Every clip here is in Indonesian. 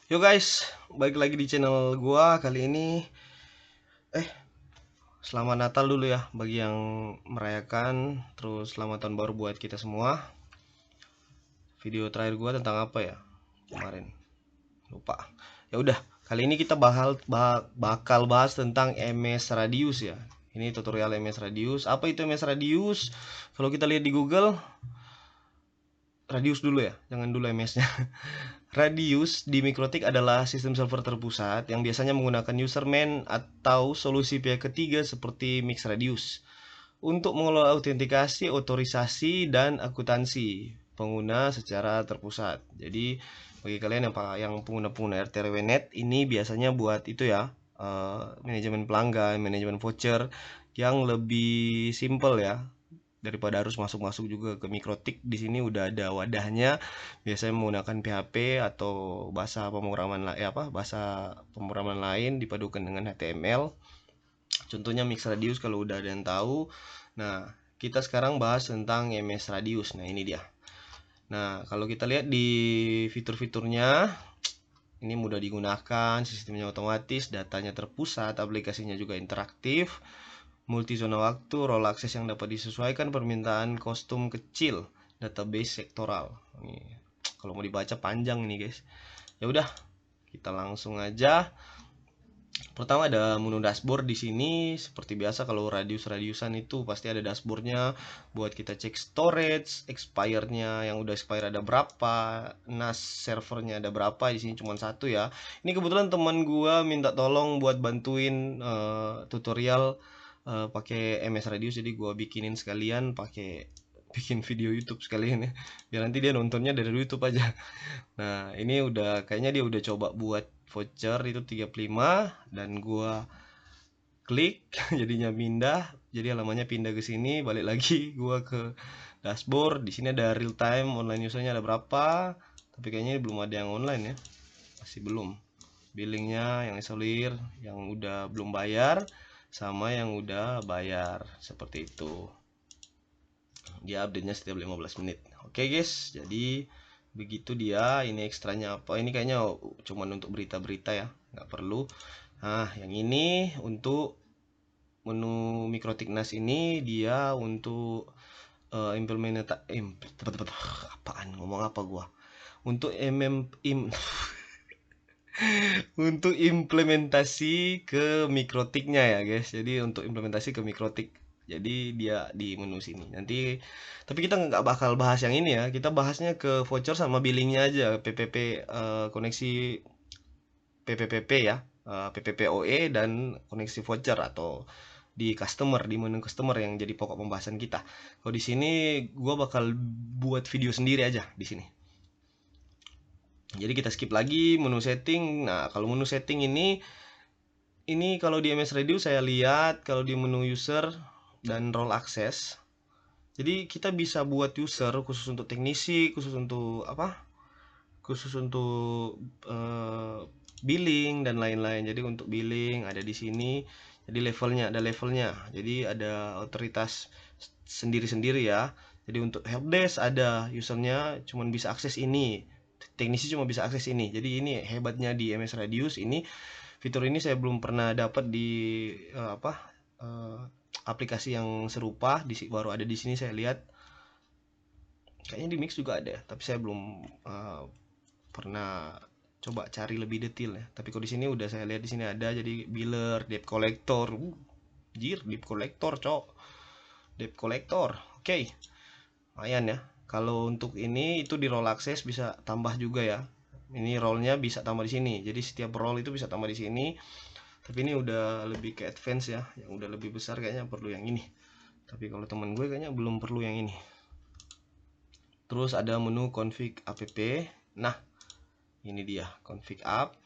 Yo guys, balik lagi di channel gua kali ini. Selamat Natal dulu ya bagi yang merayakan. Terus selamat tahun baru buat kita semua. Video terakhir gua tentang apa ya kemarin? Lupa. Ya udah, kali ini kita bakal bahas tentang MS Radius ya. Ini tutorial MS Radius. Apa itu MS Radius? Kalau kita lihat di Google, Radius dulu ya, jangan dulu MS-nya. Radius di Mikrotik adalah sistem server terpusat yang biasanya menggunakan userman atau solusi pihak ketiga seperti MixRadius untuk mengelola autentikasi, otorisasi, dan akuntansi pengguna secara terpusat. Jadi bagi kalian yang pengguna-pengguna RTRW.net ini biasanya buat itu ya, manajemen pelanggan, manajemen voucher yang lebih simple ya, daripada harus masuk-masuk juga ke Mikrotik. Di sini udah ada wadahnya, biasanya menggunakan PHP atau bahasa pemrograman lain dipadukan dengan HTML. Contohnya Mix Radius kalau udah ada yang tahu. Nah, kita sekarang bahas tentang MS Radius. Nah, ini dia. Nah, kalau kita lihat di fitur-fiturnya, ini mudah digunakan, sistemnya otomatis, datanya terpusat, aplikasinya juga interaktif, multi zona waktu, role access yang dapat disesuaikan, permintaan kostum kecil, database sektoral. Ini kalau mau dibaca panjang ini guys. Ya udah, kita langsung aja. Pertama ada menu dashboard di sini. Seperti biasa kalau radiusan itu pasti ada dashboardnya buat kita cek storage, expirednya yang udah expire ada berapa, NAS servernya ada berapa. Di sini cuma satu ya. Ini kebetulan teman gua minta tolong buat bantuin tutorial pakai MS Radius, jadi gua bikinin sekalian pakai bikin video YouTube sekalian ya. Biar nanti dia nontonnya dari YouTube aja. Nah, ini udah kayaknya dia udah coba buat voucher itu 35 dan gua klik jadinya pindah. Jadi halamannya pindah ke sini, balik lagi gua ke dashboard. Di sini ada real time online usernya ada berapa. Tapi kayaknya belum ada yang online ya. Masih belum. Billingnya yang isolir, yang udah belum bayar sama yang udah bayar seperti itu. Dia update-nya setiap 15 menit. Oke guys, jadi begitu dia. Ini ekstranya apa? Ini kayaknya cuman untuk berita-berita ya, nggak perlu. Nah, yang ini untuk menu Mikrotiknas ini dia untuk apaan ngomong apa gua? Untuk untuk implementasi ke Mikrotiknya ya guys. Jadi untuk implementasi ke Mikrotik. Jadi dia di menu sini. Nanti tapi kita nggak bakal bahas yang ini ya. Kita bahasnya ke voucher sama billingnya aja. PPP koneksi PPPP ya. PPPoE dan koneksi voucher atau di customer, di menu customer yang jadi pokok pembahasan kita. Kalau di sini gua bakal buat video sendiri aja di sini. Jadi kita skip lagi menu setting. Nah, kalau menu setting ini kalau di MS Radio saya lihat kalau di menu user dan role access. Jadi kita bisa buat user khusus untuk teknisi, khusus untuk apa? Khusus untuk billing dan lain-lain. Jadi untuk billing ada di sini. Jadi ada levelnya. Jadi ada otoritas sendiri-sendiri ya. Jadi untuk helpdesk ada usernya cuman bisa akses ini. Teknisi cuma bisa akses ini. Jadi ini hebatnya di MS Radius ini. Fitur ini saya belum pernah dapat di aplikasi yang serupa. Baru ada di sini saya lihat. Kayaknya di Mix juga ada, tapi saya belum pernah coba cari lebih detail ya. Tapi kalau di sini udah saya lihat di sini ada, jadi biller, debt collector. Debt collector, cok. Debt collector. Oke. Lumayan ya. Kalau untuk ini itu di roll access bisa tambah juga ya. Ini rollnya bisa tambah di sini. Jadi setiap roll itu bisa tambah di sini. Tapi ini udah lebih ke advance ya, yang udah lebih besar kayaknya perlu yang ini. Tapi kalau teman gue kayaknya belum perlu yang ini. Terus ada menu config app. Nah, ini dia config app.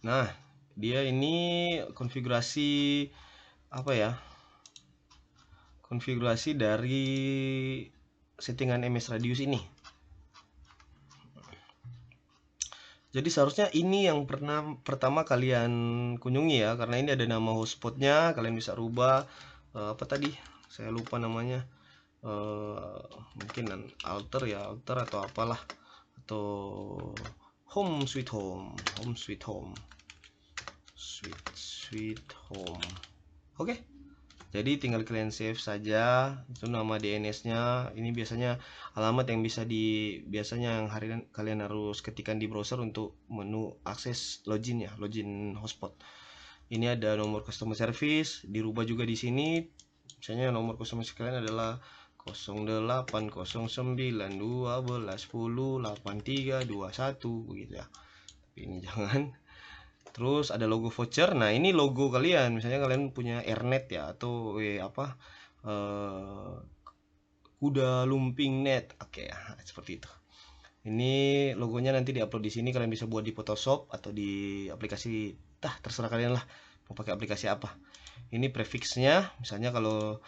Nah, dia ini konfigurasi apa ya? Konfigurasi dari settingan MS Radius ini. Jadi seharusnya ini yang pertama kalian kunjungi ya, karena ini ada nama hotspotnya. Kalian bisa rubah apa tadi? Saya lupa namanya. Mungkin alter atau apalah, atau Home Sweet Home, Home Sweet Home, Sweet Home. Oke. Jadi tinggal kalian save saja, itu nama DNS-nya. Ini biasanya alamat yang biasanya yang kalian harus ketikkan di browser untuk menu akses login ya, login hotspot. Ini ada nomor customer service, dirubah juga di sini. Misalnya nomor customer service kalian adalah 080912108321 begitu ya. Tapi ini jangan. Terus ada logo voucher. Nah, ini logo kalian. Misalnya kalian punya Airnet ya atau Kuda Lumping Net. Oke ya, seperti itu. Ini logonya nanti diupload di sini. Kalian bisa buat di Photoshop atau di aplikasi. Terserah kalian lah mau pakai aplikasi apa. Ini prefixnya. Misalnya kalau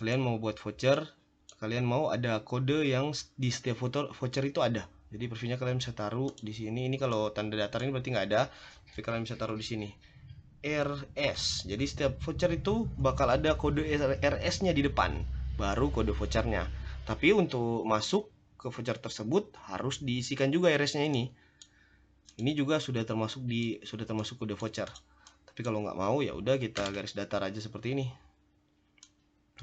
kalian mau buat voucher, kalian mau ada kode yang di setiap voucher itu ada. Jadi prefixnya kalian bisa taruh di sini. Ini kalau tanda datar ini berarti nggak ada, tapi kalian bisa taruh di sini. RS. Jadi setiap voucher itu bakal ada kode RS-nya di depan, baru kode vouchernya. Tapi untuk masuk ke voucher tersebut harus diisikan juga RS-nya ini. Ini juga sudah termasuk kode voucher. Tapi kalau nggak mau ya udah kita garis datar aja seperti ini.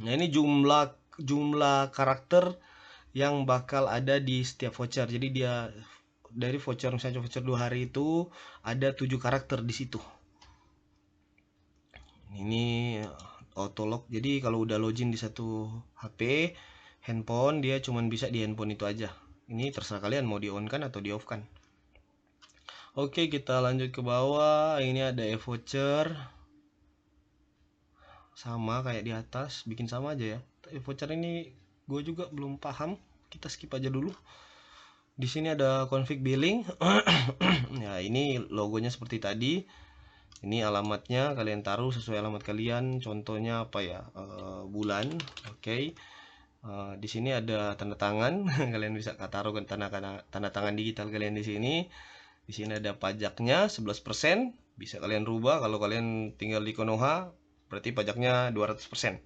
Nah, ini jumlah karakter yang bakal ada di setiap voucher. Jadi dia dari voucher, misalnya voucher 2 hari itu ada 7 karakter di situ. Ini autolock. Jadi kalau udah login di satu HP, handphone, dia cuman bisa di handphone itu aja. Ini terserah kalian mau di on kan atau di off kan. Oke, kita lanjut ke bawah. Ini ada e-voucher. Sama kayak di atas, bikin sama aja ya. E-voucher ini gue juga belum paham, kita skip aja dulu. Di sini ada config billing. Ya, ini logonya seperti tadi. Ini alamatnya kalian taruh sesuai alamat kalian. Contohnya apa ya? Bulan. Oke. Di sini ada tanda tangan. Kalian bisa taruh tanda tangan digital kalian di sini. Di sini ada pajaknya 11%. Bisa kalian rubah kalau kalian tinggal di Konoha, berarti pajaknya 200%.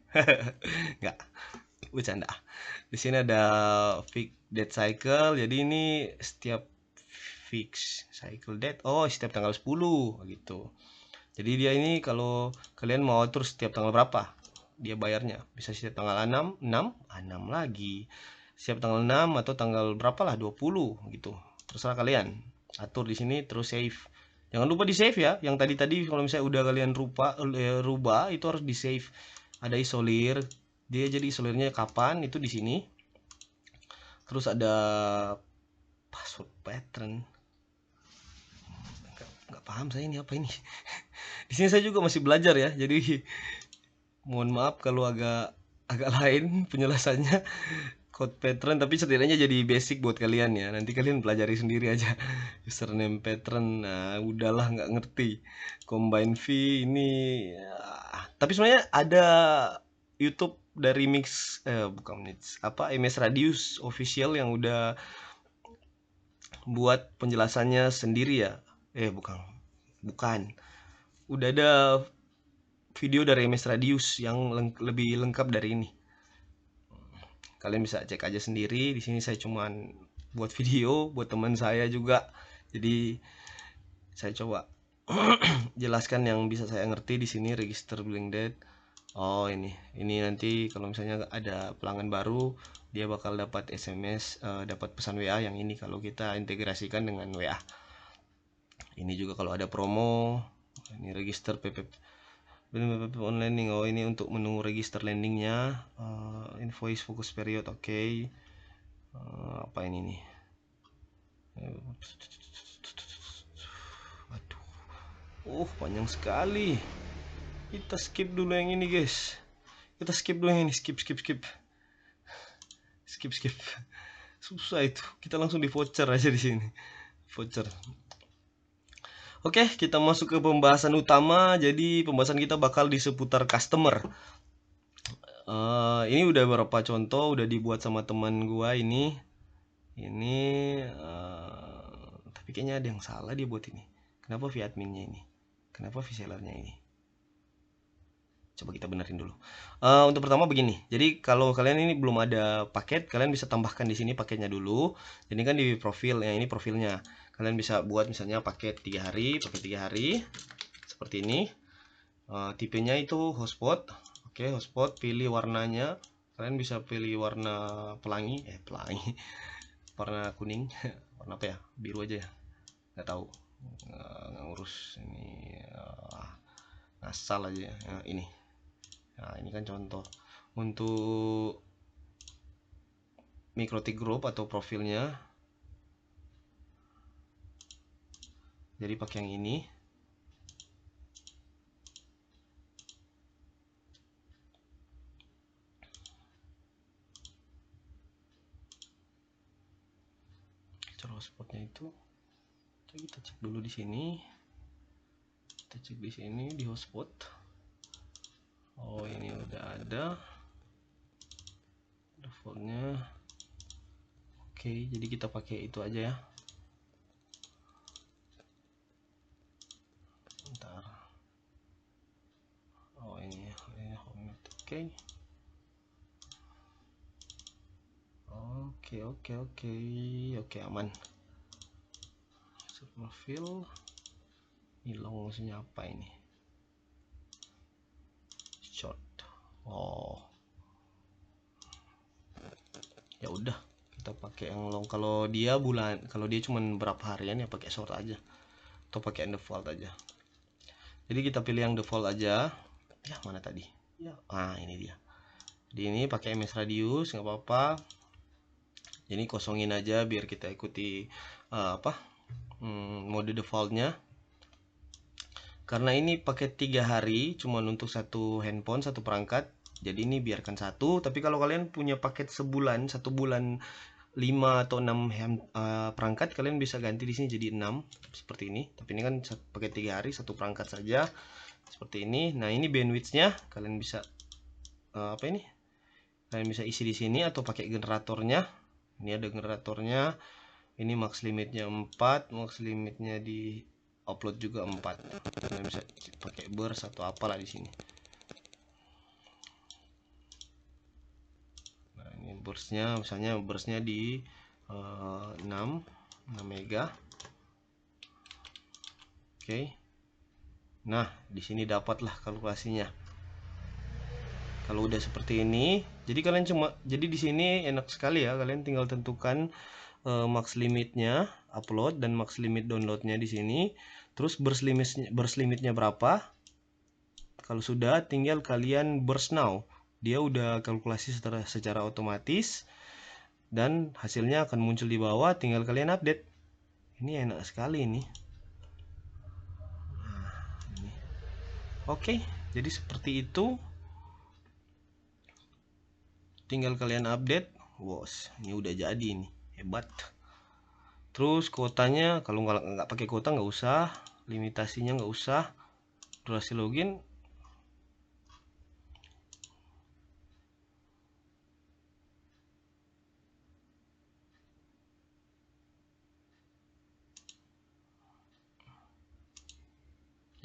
Enggak. Bercanda. Di sini ada fix date cycle. Jadi ini setiap fix cycle date. Oh, setiap tanggal 10 gitu. Jadi dia ini kalau kalian mau atur setiap tanggal berapa dia bayarnya. Bisa setiap tanggal 6 lagi. Setiap tanggal 6 atau tanggal berapa lah, 20 gitu. Terserah kalian. Atur di sini terus save. Jangan lupa di save ya. Yang tadi kalau misalnya udah kalian rubah itu harus di save. Ada isolir. Dia jadi isolirnya kapan itu di sini. Terus ada password pattern. Nggak paham saya ini apa ini. Di sini saya juga masih belajar ya. Jadi mohon maaf kalau agak lain penjelasannya code pattern, tapi setidaknya jadi basic buat kalian ya. Nanti kalian pelajari sendiri aja. Username pattern. Nah, udahlah nggak ngerti. Combine fee ini tapi sebenarnya ada YouTube dari MS Radius official yang udah buat penjelasannya sendiri ya. Bukan. Udah ada video dari MS Radius yang lebih lengkap dari ini. Kalian bisa cek aja sendiri. Di sini saya cuman buat video buat teman saya juga. Jadi saya coba jelaskan yang bisa saya ngerti di sini. Register billing date. Oh, ini nanti kalau misalnya ada pelanggan baru dia bakal dapat SMS, dapat pesan WA yang ini kalau kita integrasikan dengan WA. Ini juga kalau ada promo. Ini register PPP online. Oh, ini untuk menu register landingnya. Invoice focus period. Oke. Apa ini nih? Waduh. Panjang sekali. Kita skip dulu yang ini, guys. Skip. Susah itu. Kita langsung di voucher aja di sini. Voucher. Oke, kita masuk ke pembahasan utama. Jadi pembahasan kita bakal di seputar customer. Ini udah beberapa contoh udah dibuat sama teman gua ini. Tapi kayaknya ada yang salah dia buat ini. Kenapa fee adminnya ini? Kenapa fee sellernya ini? Coba kita benerin dulu. Untuk pertama begini. Jadi kalau kalian ini belum ada paket, kalian bisa tambahkan di sini paketnya dulu. Jadi kan di profil, yang ini profilnya. Kalian bisa buat misalnya paket 3 hari, seperti ini. Tipenya itu hotspot. Oke, hotspot, pilih warnanya. Kalian bisa pilih warna pelangi, warna kuning, warna apa ya? Biru aja ya. Nggak tahu. Nggak ngurus ini, asal aja ya. Ini. Nah, ini kan contoh untuk mikrotik group atau profilnya. Jadi pakai yang ini. Cara hotspotnya itu kita cek dulu di sini. Kita cek di sini di hotspot. Oh, ini udah ada defaultnya. Oke, jadi kita pakai itu aja ya. Bentar. Oh, ini home. Oke. Oke, aman. Profil ini long maksudnya apa ini? Short. Oh, ya udah, kita pakai yang long. Kalau dia cuman berapa harian ya pakai short aja, atau pakai yang default aja. Jadi kita pilih yang default aja. Ya, mana tadi ya? Ini dia. Di ini pakai MS radius nggak apa-apa. Jadi kosongin aja biar kita ikuti mode defaultnya. Karena ini paket 3 hari cuman untuk satu handphone, satu perangkat, jadi ini biarkan satu. Tapi kalau kalian punya paket sebulan, 1 bulan 5 atau 6 perangkat, kalian bisa ganti di sini jadi 6 seperti ini. Tapi ini kan paket 3 hari, satu perangkat saja seperti ini. Nah, ini bandwidthnya kalian bisa kalian bisa isi di sini atau pakai generatornya. Ini ada generatornya. Ini max limitnya 4, max limitnya di upload juga 4. Kalian bisa pakai burst atau apalah di sini. Nah, ini burstnya, misalnya burstnya di 6 mega. Oke. Nah, di sini dapatlah kalkulasinya. Kalau udah seperti ini, jadi di sini enak sekali ya, kalian tinggal tentukan max limitnya upload dan max limit downloadnya di sini. Terus burst limitnya berapa? Kalau sudah, tinggal kalian burst now. Dia udah kalkulasi secara otomatis dan hasilnya akan muncul di bawah. Tinggal kalian update. Ini enak sekali ini. Oke, jadi seperti itu. Tinggal kalian update. Bos, ini udah jadi ini, hebat. Terus kuotanya, kalau nggak pakai kuota nggak usah, limitasinya nggak usah, durasi login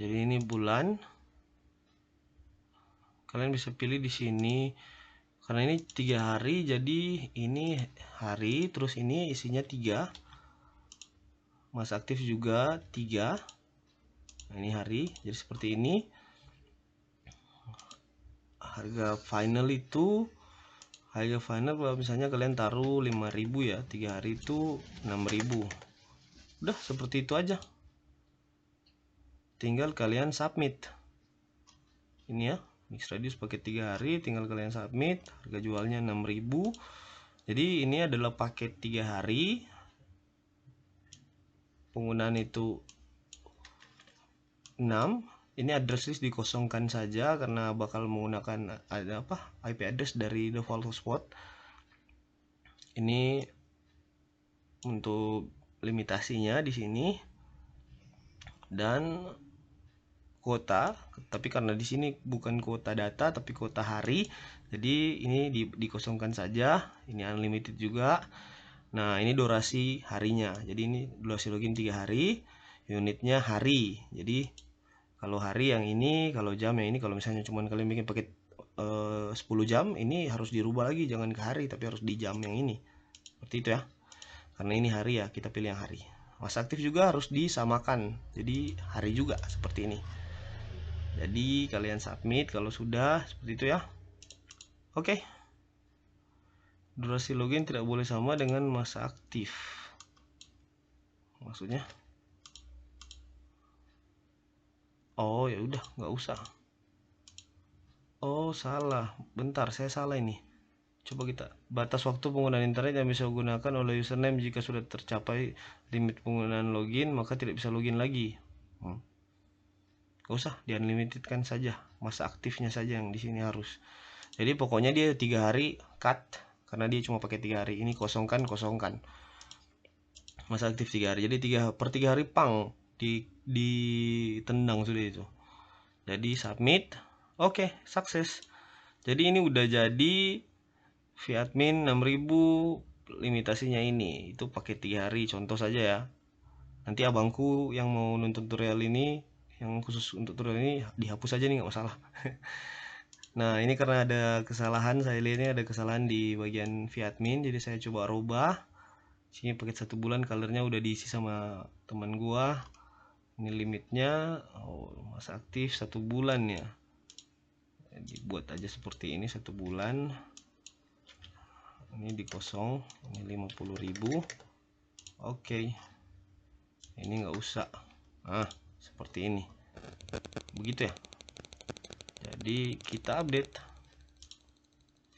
jadi ini bulan. Kalian bisa pilih di sini karena ini 3 hari, jadi ini hari, terus ini isinya 3. Masa aktif juga 3. Nah, ini hari, jadi seperti ini. Harga final kalau misalnya kalian taruh 5.000 ya, 3 hari itu 6.000. Udah seperti itu aja. Tinggal kalian submit. Ini ya, mix radius paket 3 hari, tinggal kalian submit. Harga jualnya 6.000. Jadi ini adalah paket 3 hari. Penggunaan itu 6. Ini address list dikosongkan saja karena bakal menggunakan IP address dari default hotspot. Ini untuk limitasinya di sini. Dan kuota, tapi karena di sini bukan kuota data tapi kuota hari, jadi ini dikosongkan saja. Ini unlimited juga. Nah, ini durasi harinya, jadi ini durasi login 3 hari, unitnya hari. Jadi kalau hari yang ini, kalau jam yang ini. Kalau misalnya cuman kalian bikin paket 10 jam, ini harus dirubah lagi, jangan ke hari tapi harus di jam yang ini, seperti itu ya. Karena ini hari ya, kita pilih yang hari. masa aktif juga harus disamakan, jadi hari juga seperti ini. Jadi kalian submit kalau sudah seperti itu ya. Oke. Durasi login tidak boleh sama dengan masa aktif. Maksudnya? Oh ya udah, nggak usah. Oh salah, bentar saya salah ini. Coba kita batas waktu penggunaan internet yang bisa digunakan oleh username jika sudah tercapai limit penggunaan login maka tidak bisa login lagi. Gak usah, di unlimited kan saja, masa aktifnya saja yang di sini harus. Jadi pokoknya dia 3 hari cut karena dia cuma pakai 3 hari. Ini kosongkan. Masa aktif 3 hari. Jadi 3 hari pang ditendang sudah itu. Jadi submit. Oke, sukses. Jadi ini udah jadi vAdmin 6000 limitasinya ini. Itu pakai 3 hari contoh saja ya. Nanti abangku yang mau nonton tutorial ini, yang khusus untuk tutorial ini dihapus aja nih, nggak masalah. Nah ini karena ada kesalahan, saya lihatnya ada kesalahan di bagian vAdmin, jadi saya coba rubah. Sini paket 1 bulan, colornya udah diisi sama teman gua. Ini limitnya, masa aktif 1 bulan ya. Jadi buat aja seperti ini 1 bulan. Ini di kosong, ini 50.000. Oke. Ini nggak usah. Nah seperti ini, begitu ya. Jadi kita update.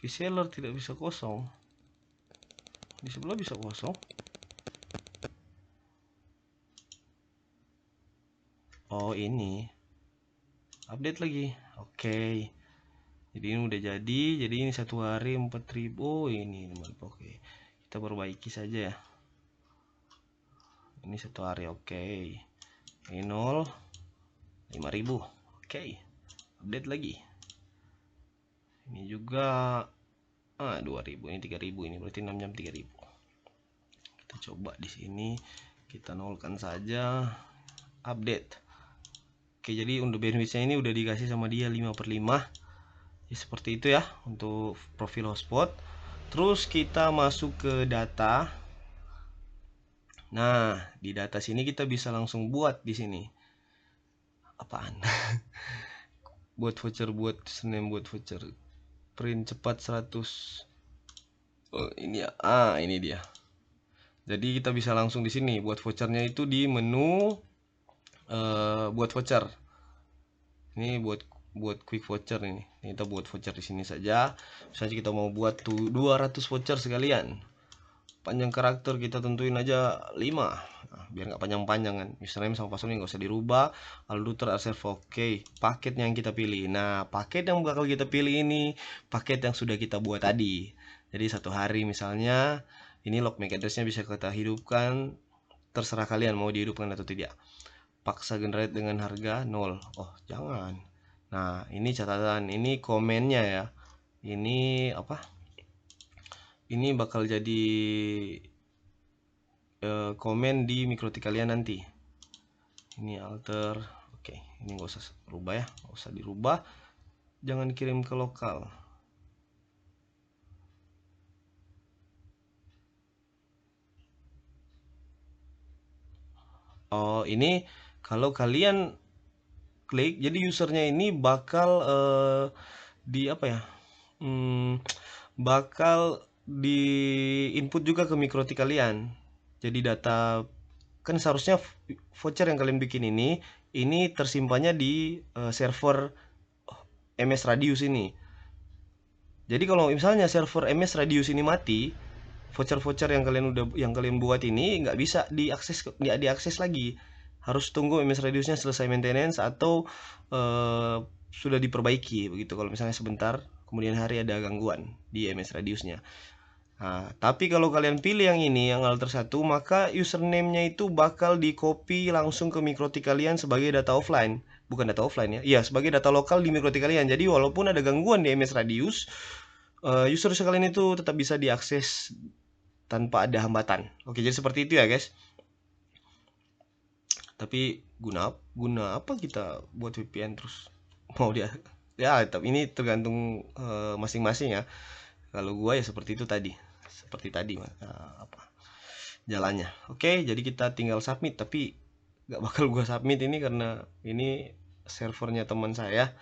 Vseller tidak bisa kosong, di sebelah bisa kosong. Oh ini update lagi. Oke. Jadi ini udah jadi ini 1 hari 4.000. Oh ini oke, kita perbaiki saja ya. Ini 1 hari. Oke, ini 0 5.000. Oke, update lagi. Ini juga 2.000. Ini 3.000. Ini berarti 6 jam 3.000. Kita coba di sini, kita nolkan saja, update. Oke, jadi untuk bandwidthnya ini udah dikasih sama dia 5/5 ya, seperti itu ya untuk profil hotspot. Terus kita masuk ke data. Nah di data sini kita bisa langsung buat di sini apaan. Buat voucher, buat username, buat voucher, print cepat 100. Oh ini ya, ini dia. Jadi kita bisa langsung di sini buat vouchernya itu di menu buat voucher. Ini buat quick voucher ini. Kita buat voucher di sini saja. Misalnya kita mau buat tuh 200 voucher sekalian. Panjang karakter kita tentuin aja 5. Nah, biar nggak panjang-panjang kan. Username sama passwordnya nggak usah dirubah. Router server oke. Paket yang kita pilih. Nah, paket yang bakal kita pilih ini paket yang sudah kita buat tadi. Jadi 1 hari misalnya ini log MAC address-nya bisa kita hidupkan. Terserah kalian mau dihidupkan atau tidak. Paksa generate dengan harga 0. Oh jangan. Nah ini catatan, ini komennya ya. Ini apa, ini bakal jadi komen di mikrotik kalian nanti. Ini alter. Oke, ini nggak usah rubah ya, nggak usah dirubah. Jangan kirim ke lokal. Oh ini kalau kalian klik, jadi usernya ini bakal di apa ya, bakal di input juga ke mikrotik kalian. Jadi data kan seharusnya voucher yang kalian bikin ini tersimpannya di server MS Radius ini. Jadi kalau misalnya server MS Radius ini mati, voucher-voucher yang kalian buat ini nggak bisa diakses lagi. Harus tunggu MS Radiusnya selesai maintenance atau sudah diperbaiki begitu. Kalau misalnya sebentar kemudian hari ada gangguan di MS Radiusnya. Nah, tapi kalau kalian pilih yang ini, yang alter 1, maka username-nya itu bakal di copy langsung ke mikrotik kalian sebagai data offline. Bukan data offline ya. Iya, sebagai data lokal di mikrotik kalian. Jadi walaupun ada gangguan di MS Radius, user kalian itu tetap bisa diakses tanpa ada hambatan. Oke, jadi seperti itu ya guys. Tapi guna apa kita buat VPN terus mau dia ya, tapi ini tergantung masing-masing ya. Kalau gua ya seperti itu tadi, apa jalannya. Oke, jadi kita tinggal submit, tapi nggak bakal gua submit ini karena ini servernya teman saya.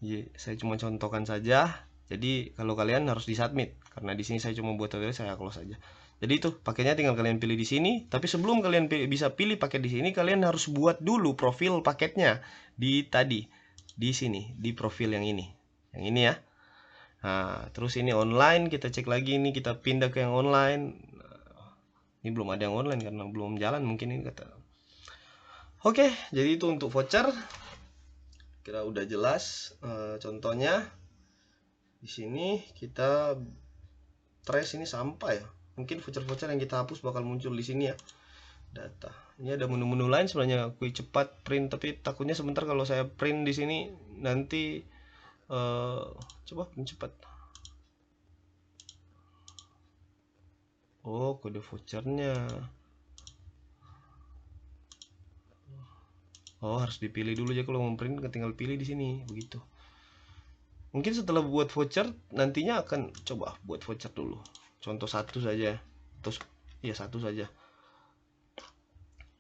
Jadi saya cuma contohkan saja. Jadi kalau kalian harus disubmit karena di sini saya cuma buat tutorial, saya close saja. Jadi itu paketnya tinggal kalian pilih di sini. Tapi sebelum kalian bisa pilih paket di sini, kalian harus buat dulu profil paketnya di tadi di sini di profil yang ini ya. Nah, terus ini online, kita cek lagi ini, kita pindah ke yang online. Ini belum ada yang online karena belum jalan mungkin ini kata. Oke, jadi itu untuk voucher. Kira udah jelas contohnya. Di sini kita trace ini sampah ya. Mungkin voucher-voucher yang kita hapus bakal muncul di sini ya. Data. Ini ada menu-menu lain sebenarnya, quick cepat print, tapi takutnya sebentar kalau saya print di sini nanti coba print cepat. Oh, kode vouchernya. Oh, harus dipilih dulu ya kalau mau print, tinggal pilih di sini begitu. Mungkin setelah buat voucher nantinya akan coba buat voucher dulu. Contoh satu saja. Terus ya satu saja.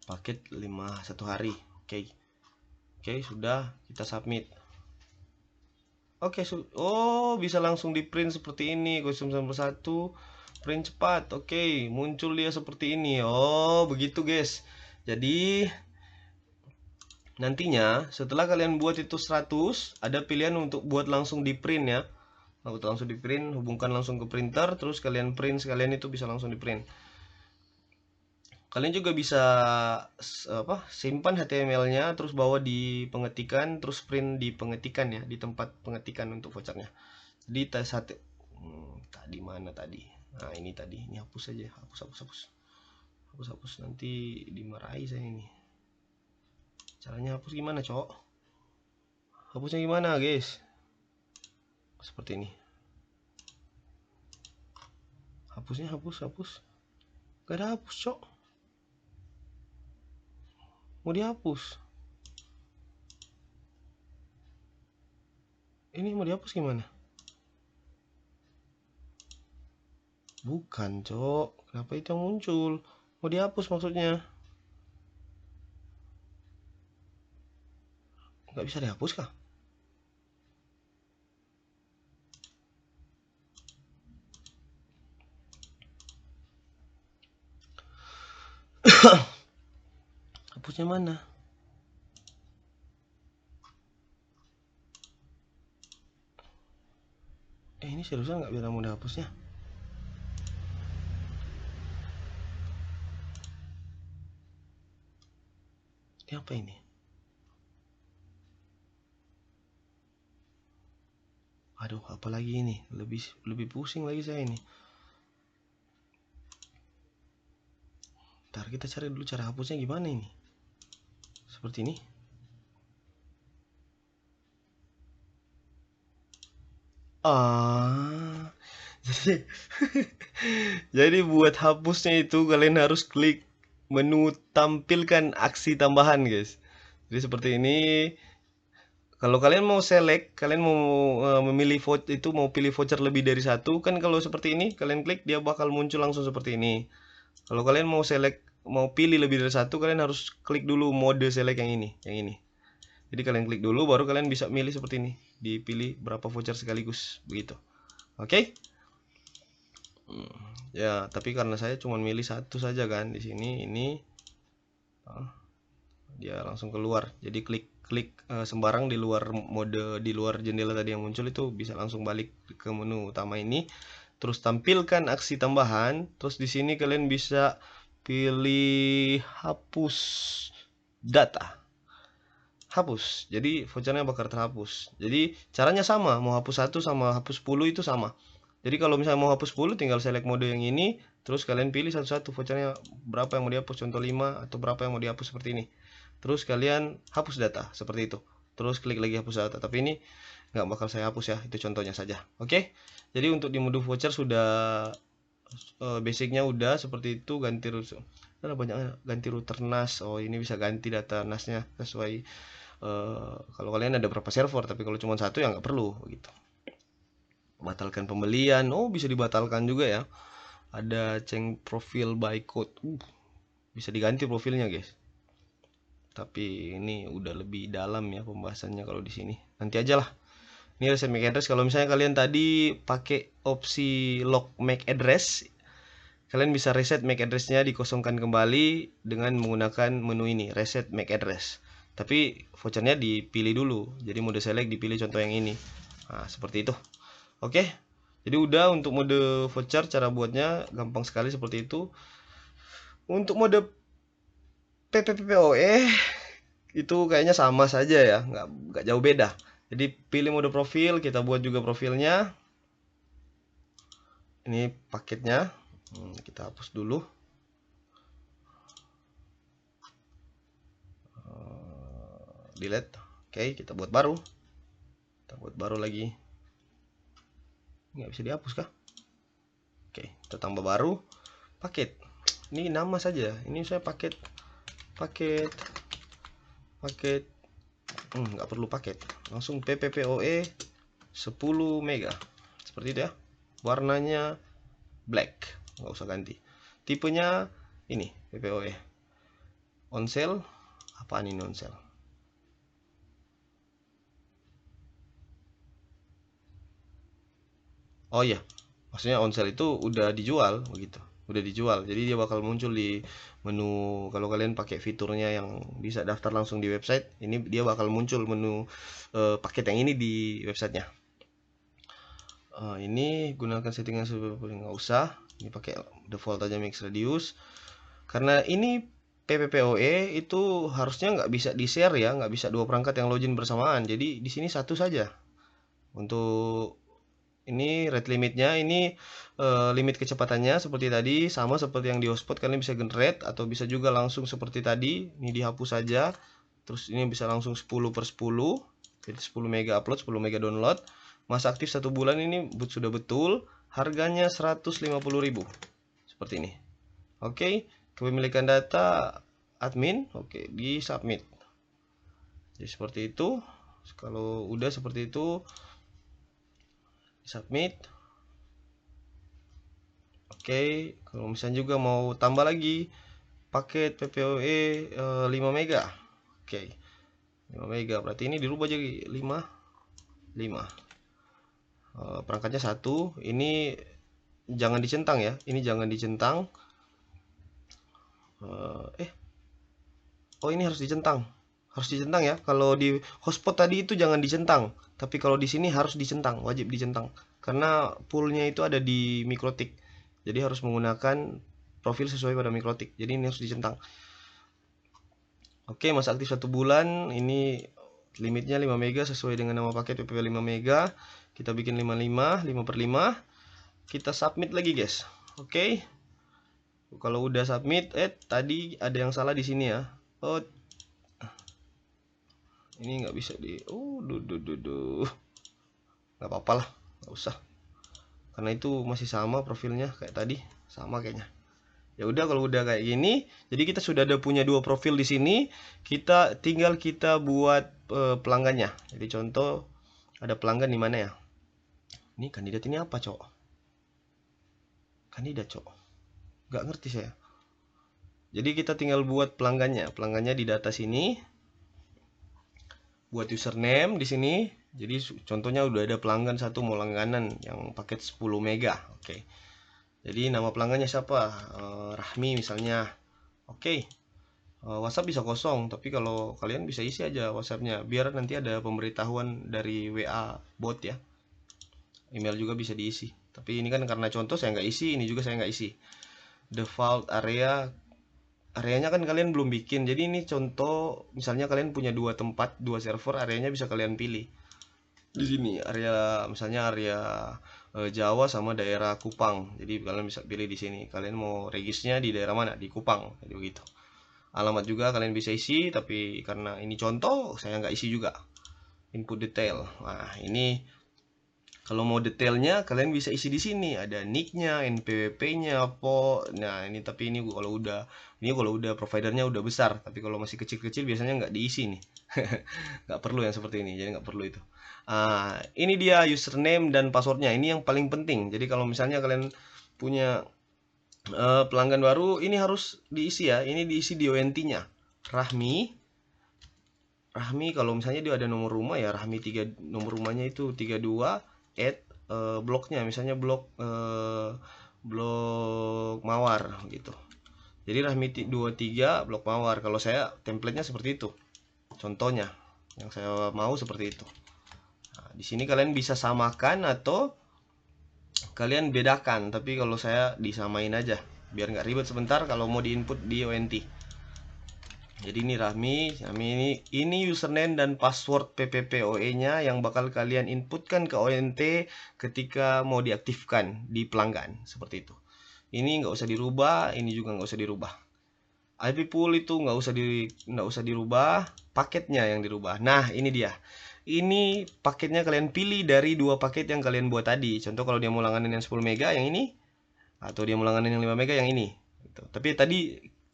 Paket 1 hari. Oke. Oke, sudah kita submit. Oke, oh bisa langsung di print seperti ini, 091 print cepat. Oke, muncul dia seperti ini. Oh, begitu guys. Jadi nantinya setelah kalian buat itu 100, ada pilihan untuk buat langsung di print ya. Langsung di print, hubungkan langsung ke printer, terus kalian print sekalian, itu bisa langsung di print. Kalian juga bisa simpan HTML-nya, terus bawa di pengetikan, terus print di pengetikan ya, di tempat pengetikan untuk vouchernya. Jadi tes tadi mana tadi? Nah ini tadi, ini hapus saja, hapus nanti dimarahi saya ini. Caranya hapus gimana, cok? Hapusnya gimana, guys? Seperti ini. Hapusnya hapus. Gak ada hapus, cok. Mau dihapus. Ini mau dihapus gimana? Bukan, cok. Kenapa itu yang muncul? Mau dihapus maksudnya? Gak bisa dihapus kah? Hapusnya mana? Ini seriusan nggak bilang mau dihapusnya? Ini apa ini? Aduh, apa lagi ini? Lebih pusing lagi saya ini. Ntar kita cari dulu cara hapusnya gimana ini. Seperti ini. Jadi buat hapusnya itu kalian harus klik menu tampilkan aksi tambahan, guys. Jadi seperti ini. Kalau kalian mau select, kalian mau memilih itu, mau pilih voucher lebih dari satu, kan kalau seperti ini kalian klik dia bakal muncul langsung seperti ini. Kalau kalian mau select, mau pilih lebih dari satu, kalian harus klik dulu mode select yang ini. Jadi kalian klik dulu baru kalian bisa milih seperti ini. Dipilih berapa voucher sekaligus begitu. Oke? Ya, tapi karena saya cuma milih satu saja kan di sini ini. Dia langsung keluar. Jadi klik sembarang di luar mode, di luar jendela tadi yang muncul itu bisa langsung balik ke menu utama ini. Terus tampilkan aksi tambahan. Terus di sini kalian bisa pilih hapus data. Hapus. Jadi vouchernya bakal terhapus. Jadi caranya sama, mau hapus 1 sama hapus 10 itu sama. Jadi kalau misalnya mau hapus 10 tinggal select mode yang ini, terus kalian pilih satu-satu vouchernya berapa yang mau dihapus, contoh 5 atau berapa yang mau dihapus seperti ini. Terus kalian hapus data seperti itu. Terus klik lagi hapus data. Tapi ini nggak bakal saya hapus ya, itu contohnya saja. Oke. Jadi untuk di mode voucher sudah basicnya udah seperti itu. Ganti router, ada banyak ganti router NAS. Oh ini bisa ganti data NAS-nya sesuai kalau kalian ada berapa server. Tapi kalau cuma satu ya nggak perlu gitu. Batalkan pembelian, oh bisa dibatalkan juga ya. Ada change profile by code. Bisa diganti profilnya, guys. Tapi ini udah lebih dalam ya pembahasannya kalau di sini. Nanti aja lah. Ini reset MAC address. Kalau misalnya kalian tadi pakai opsi lock MAC address, kalian bisa reset MAC address-nya, dikosongkan kembali dengan menggunakan menu ini, reset MAC address. Tapi vouchernya dipilih dulu. Jadi mode select dipilih contoh yang ini. Nah, seperti itu. Oke. Jadi udah untuk mode voucher, cara buatnya gampang sekali seperti itu. Untuk mode PPPoE itu kayaknya sama saja ya, nggak jauh beda. Jadi pilih mode profil, kita buat juga profilnya. Ini paketnya, kita hapus dulu. Delete. Oke, kita buat baru. Kita buat baru lagi. Nggak bisa dihapus kah? Oke, kita tambah baru. Paket. Ini nama saja. Ini saya paket. Nggak perlu paket, langsung PPPoE 10 mega seperti itu ya. Warnanya black, nggak usah ganti. Tipenya ini PPoE on sale. Apaan ini on sale? Oh iya, maksudnya on sale itu udah dijual begitu, udah dijual. Jadi dia bakal muncul di menu. Kalau kalian pakai fiturnya yang bisa daftar langsung di website, ini dia bakal muncul menu paket yang ini di websitenya. Ini gunakan settingan nggak usah. Ini pakai default aja max radius. Karena ini PPPoE itu harusnya nggak bisa di share ya, nggak bisa dua perangkat yang login bersamaan. Jadi di sini satu saja. Untuk ini rate limitnya, ini limit kecepatannya seperti tadi, sama seperti yang di hotspot. Kalian bisa generate atau bisa juga langsung seperti tadi. Ini dihapus saja. Terus ini bisa langsung 10/10. Jadi 10 mega upload, 10 mega download. Masa aktif 1 bulan, ini sudah betul. Harganya 150.000. Seperti ini. Oke, kepemilikan data admin, oke, di submit. Jadi seperti itu. Kalau udah seperti itu, submit. Oke, kalau misalnya juga mau tambah lagi paket PPoE 5 mega. Oke. 5 mega berarti ini dirubah jadi 5. Perangkatnya 1. Ini jangan dicentang ya. Ini jangan dicentang. Oh, ini harus dicentang. Harus dicentang ya. Kalau di hotspot tadi itu jangan dicentang. Tapi kalau di sini harus dicentang, wajib dicentang. Karena poolnya itu ada di MikroTik. Jadi harus menggunakan profil sesuai pada MikroTik. Jadi ini harus dicentang. Oke, masa aktif 1 bulan. Ini limitnya 5 mega sesuai dengan nama paket PPP 5 mega. Kita bikin 55, 5/5. Kita submit lagi, guys. Oke. Kalau udah submit, tadi ada yang salah di sini ya. Oh, ini nggak bisa di. Nggak apa-apa lah, nggak usah. Karena itu masih sama profilnya kayak tadi, sama kayaknya. Ya udah, kalau udah kayak gini, jadi kita sudah ada punya 2 profil di sini. Kita tinggal buat pelanggannya. Jadi contoh ada pelanggan di mana ya? Ini kandidat ini apa, cok? Kandidat, cok. Nggak ngerti saya. Jadi kita tinggal buat pelanggannya. Pelanggannya di data sini. Buat username di sini. Jadi contohnya udah ada pelanggan satu mau langganan yang paket 10 mega. Oke. Jadi nama pelanggannya siapa? Rahmi misalnya. Oke. WhatsApp bisa kosong, tapi kalau kalian bisa isi aja WhatsAppnya biar nanti ada pemberitahuan dari WA bot ya. Email juga bisa diisi. Tapi ini kan karena contoh saya nggak isi, ini juga saya nggak isi. Default areanya kan kalian belum bikin. Jadi ini contoh, misalnya kalian punya 2 tempat, 2 server, areanya bisa kalian pilih. Di sini area, misalnya area Jawa sama daerah Kupang. Jadi kalian bisa pilih di sini. Kalian mau regisnya di daerah mana? Di Kupang. Jadi begitu. Alamat juga kalian bisa isi, tapi karena ini contoh, saya nggak isi juga. Input detail. Nah, ini kalau mau detailnya kalian bisa isi di sini. Ada nicknya, NPWP-nya, apa. Nah, ini tapi ini kalau udah providernya udah besar. Tapi kalau masih kecil-kecil biasanya nggak diisi nih. Nggak perlu yang seperti ini. Jadi nggak perlu itu. Ini dia username dan passwordnya. Ini yang paling penting. Jadi kalau misalnya kalian punya pelanggan baru ini harus diisi ya. Ini diisi di ONT-nya. Rahmi kalau misalnya dia ada nomor rumah ya, Rahmi 3, nomor rumahnya itu 32 bloknya misalnya blok Mawar gitu. Jadi Rahmi 23 blok Mawar. Kalau saya template-nya seperti itu. Contohnya yang saya mau seperti itu. Nah, di sini kalian bisa samakan atau kalian bedakan, tapi kalau saya disamain aja biar nggak ribet sebentar kalau mau diinput di ONT. Jadi ini Rahmi ini username dan password PPPoE-nya yang bakal kalian inputkan ke ONT ketika mau diaktifkan di pelanggan seperti itu. Ini nggak usah dirubah, ini juga nggak usah dirubah. IP pool itu nggak usah dirubah, paketnya yang dirubah. Nah ini dia. Ini paketnya kalian pilih dari 2 paket yang kalian buat tadi. Contoh kalau dia mau langganan yang 10 mega yang ini, atau dia mau langganan yang 5 mega yang ini. Gitu. Tapi tadi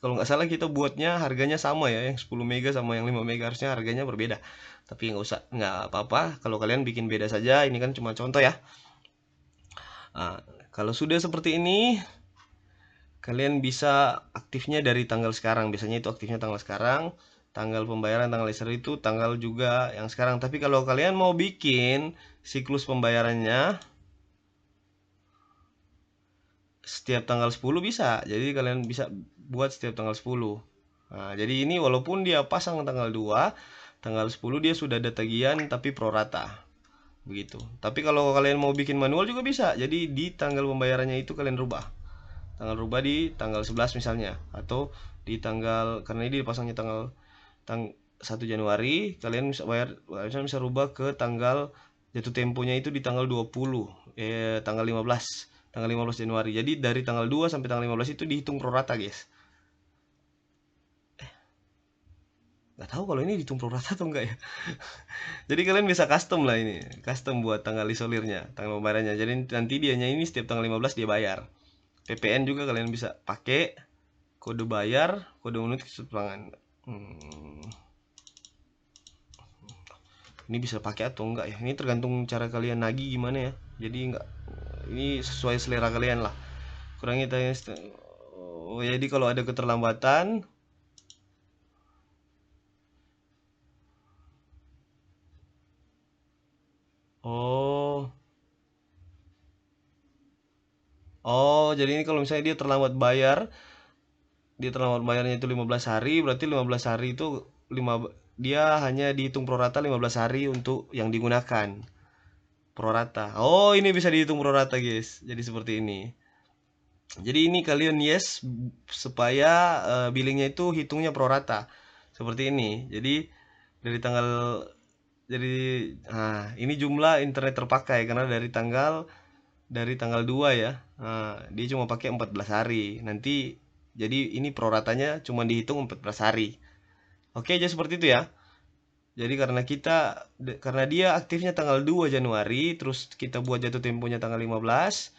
kalau nggak salah kita buatnya harganya sama ya, yang 10 mega sama yang 5 mega harusnya harganya berbeda. Tapi nggak apa-apa. Kalau kalian bikin beda saja, ini kan cuma contoh ya. Nah, kalau sudah seperti ini, kalian bisa aktifnya dari tanggal sekarang. Biasanya itu aktifnya tanggal sekarang. Tanggal pembayaran, tanggal laser itu tanggal juga yang sekarang. Tapi kalau kalian mau bikin siklus pembayarannya setiap tanggal 10 bisa. Jadi kalian bisa buat setiap tanggal 10. Nah, jadi ini walaupun dia pasang tanggal 2, tanggal 10 dia sudah ada tagihan tapi pro rata. Begitu. Tapi kalau kalian mau bikin manual juga bisa. Jadi di tanggal pembayarannya itu kalian rubah. Tanggal rubah di tanggal 11 misalnya, atau di tanggal, karena ini dipasangnya tanggal 1 Januari, kalian bisa bayar, misalnya bisa rubah ke tanggal jatuh temponya itu di tanggal 20, tanggal 15 Januari. Jadi dari tanggal 2 sampai tanggal 15 itu dihitung pro rata, guys. Nggak tahu kalau ini dihitung pro rata atau enggak ya. Jadi kalian bisa custom lah ini, custom buat tanggal isolirnya, tanggal pembayarannya. Jadi nanti dianya ini setiap tanggal 15 dia bayar. PPN juga kalian bisa pakai kode bayar, kode unit kesepatangan. Ini bisa pakai atau enggak ya? Ini tergantung cara kalian nagih gimana ya. Jadi enggak, ini sesuai selera kalian lah. Kurangi tanya. Oh, jadi kalau ada keterlambatan, oh, jadi ini kalau misalnya dia terlambat bayarnya itu 15 hari, berarti 15 hari itu dia hanya dihitung pro rata 15 hari untuk yang digunakan. Pro rata. Oh, ini bisa dihitung pro rata, guys. Jadi seperti ini. Jadi ini kalian yes supaya billingnya itu hitungnya pro rata. Seperti ini. Jadi dari tanggal jadi ini jumlah internet terpakai karena dari tanggal 2 ya. Nah, dia cuma pakai 14 hari. Nanti jadi ini pro ratanya cuma dihitung 14 hari. Oke, jadi seperti itu ya. Jadi karena dia aktifnya tanggal 2 Januari, terus kita buat jatuh temponya tanggal 15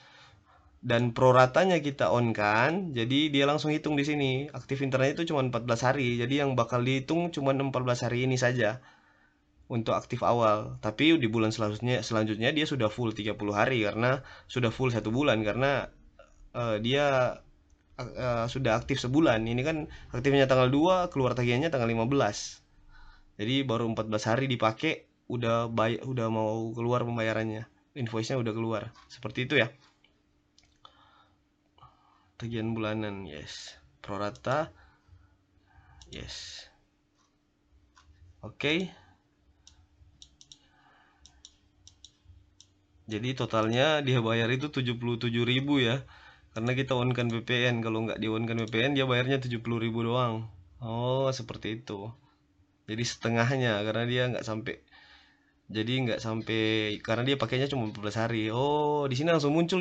dan pro ratanya kita on kan, jadi dia langsung hitung di sini. Aktif internet itu cuma 14 hari. Jadi yang bakal dihitung cuma 14 hari ini saja untuk aktif awal. Tapi di bulan selanjutnya dia sudah full 30 hari karena sudah full 1 bulan karena dia sudah aktif sebulan. Ini kan aktifnya tanggal 2, keluar tagihannya tanggal 15. Jadi baru 14 hari dipakai udah mau keluar pembayarannya. Invoice-nya udah keluar. Seperti itu ya. Tagihan bulanan, yes. Pro rata, yes. Oke. Jadi totalnya dia bayar itu 77.000 ya. Karena kita on-kan VPN. Kalau nggak di on-kan VPN dia bayarnya 70.000 doang. Oh, seperti itu. Jadi setengahnya karena dia nggak sampai karena dia pakainya cuma 14 hari. Oh, di sini langsung muncul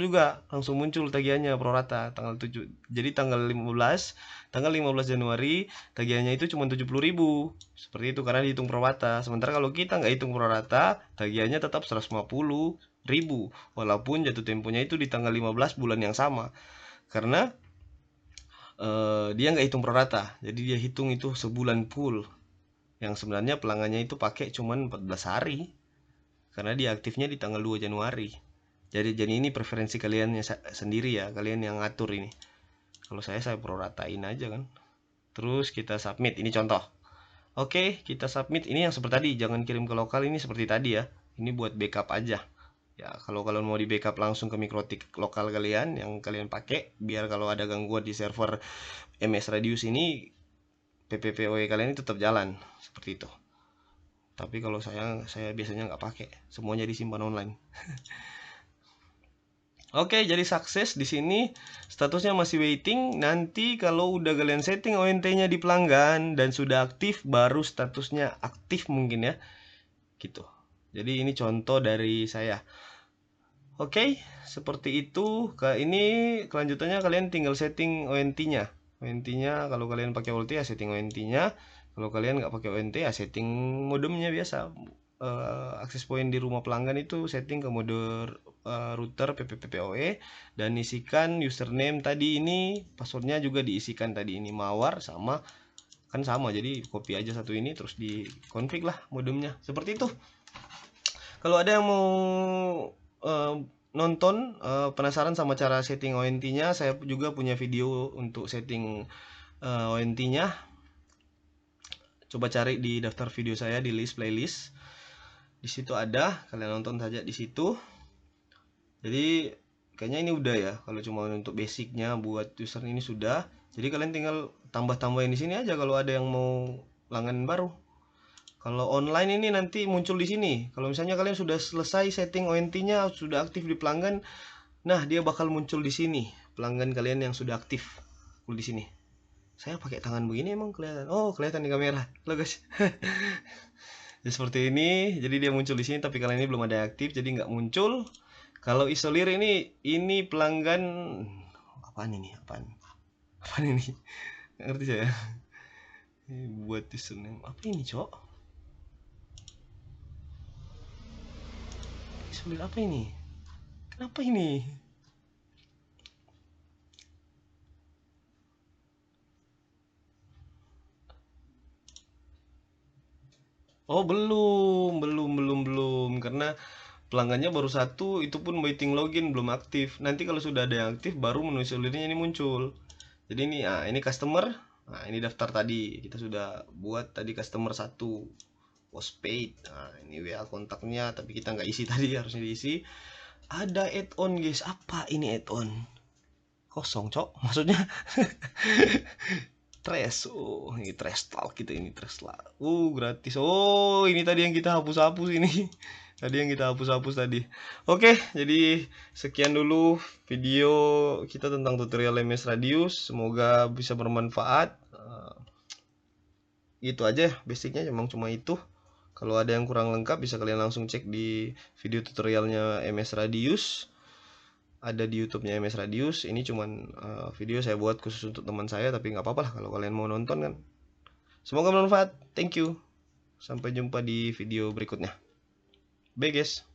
tagihannya pro rata tanggal 7. Jadi tanggal 15 Januari tagihannya itu cuma 70.000. Seperti itu karena dihitung pro rata. Sementara kalau kita nggak hitung pro rata, tagihannya tetap 150.000 walaupun jatuh temponya itu di tanggal 15 bulan yang sama. Karena dia nggak hitung pro rata. Jadi dia hitung itu sebulan full. Yang sebenarnya pelanggannya itu pakai cuman 14 hari. Karena dia aktifnya di tanggal 2 Januari. Jadi ini preferensi kalian sendiri ya, kalian yang ngatur ini. Kalau saya proratain aja kan. Terus kita submit, ini contoh. Oke, kita submit. Ini yang seperti tadi, jangan kirim ke lokal, ini seperti tadi ya. Ini buat backup aja. Ya, kalau kalian mau di backup langsung ke MikroTik lokal kalian yang kalian pakai, biar kalau ada gangguan di server MS Radius ini, PPPoE kalian ini tetap jalan seperti itu. Tapi kalau saya biasanya nggak pakai, semuanya disimpan online. Oke, jadi sukses di sini. Statusnya masih waiting. Nanti kalau udah kalian setting ONT-nya di pelanggan dan sudah aktif, baru statusnya aktif mungkin ya. Gitu. Jadi ini contoh dari saya. Oke, seperti itu. Ini kelanjutannya kalian tinggal setting ONT-nya. ONT-nya kalau kalian pakai OLT ya setting ONT-nya. Kalau kalian nggak pakai ONT ya setting modemnya biasa. Akses point di rumah pelanggan itu setting ke mode router PPPoE dan isikan username tadi, ini passwordnya juga diisikan tadi, ini mawar sama kan sama, jadi copy aja satu ini terus di config lah modemnya seperti itu. Kalau ada yang mau nonton penasaran sama cara setting ONT-nya, saya juga punya video untuk setting ONT-nya. Coba cari di daftar video saya di list playlist. Di situ ada, kalian nonton saja di situ. Jadi kayaknya ini udah ya, kalau cuma untuk basicnya buat user ini sudah. Jadi kalian tinggal tambah-tambahin di sini aja kalau ada yang mau langganan baru. Kalau online ini nanti muncul di sini. Kalau misalnya kalian sudah selesai setting ONT-nya, sudah aktif di pelanggan, nah dia bakal muncul di sini pelanggan kalian yang sudah aktif di sini. Saya pakai tangan begini emang kelihatan? Oh, kelihatan di kamera. Loh guys. Ya, seperti ini, jadi dia muncul di sini, tapi kalian ini belum ada aktif, jadi nggak muncul. Kalau isolir ini pelanggan apaan ini? Apaan ini? Nggak ngerti saya. Buat username apa ini, Cok? Isolir apa ini? Kenapa ini? Oh, belum, karena pelanggannya baru satu, itu pun waiting login belum aktif. Nanti kalau sudah ada yang aktif baru menu isolirnya ini muncul. Jadi ini customer. Nah, ini daftar tadi kita sudah buat tadi, customer 1 postpaid. Nah, ini WA kontaknya tapi kita nggak isi tadi, harusnya diisi. Ada add-on guys. Apa ini add-on? Kosong, Cok. Maksudnya Trash. Oh, ini trash talk gitu, ini trash talk. Gratis. Oh, ini tadi yang kita hapus-hapus ini. Tadi yang kita hapus-hapus tadi. Oke, jadi sekian dulu video kita tentang tutorial MS Radius. Semoga bisa bermanfaat. Itu aja basicnya, emang cuma itu. Kalau ada yang kurang lengkap bisa kalian langsung cek di video tutorialnya MS Radius. Ada di YouTube-nya MS Radius. Ini cuman video saya buat khusus untuk teman saya, tapi nggak apa-apa lah kalau kalian mau nonton kan. Semoga bermanfaat. Thank you. Sampai jumpa di video berikutnya. Bye guys.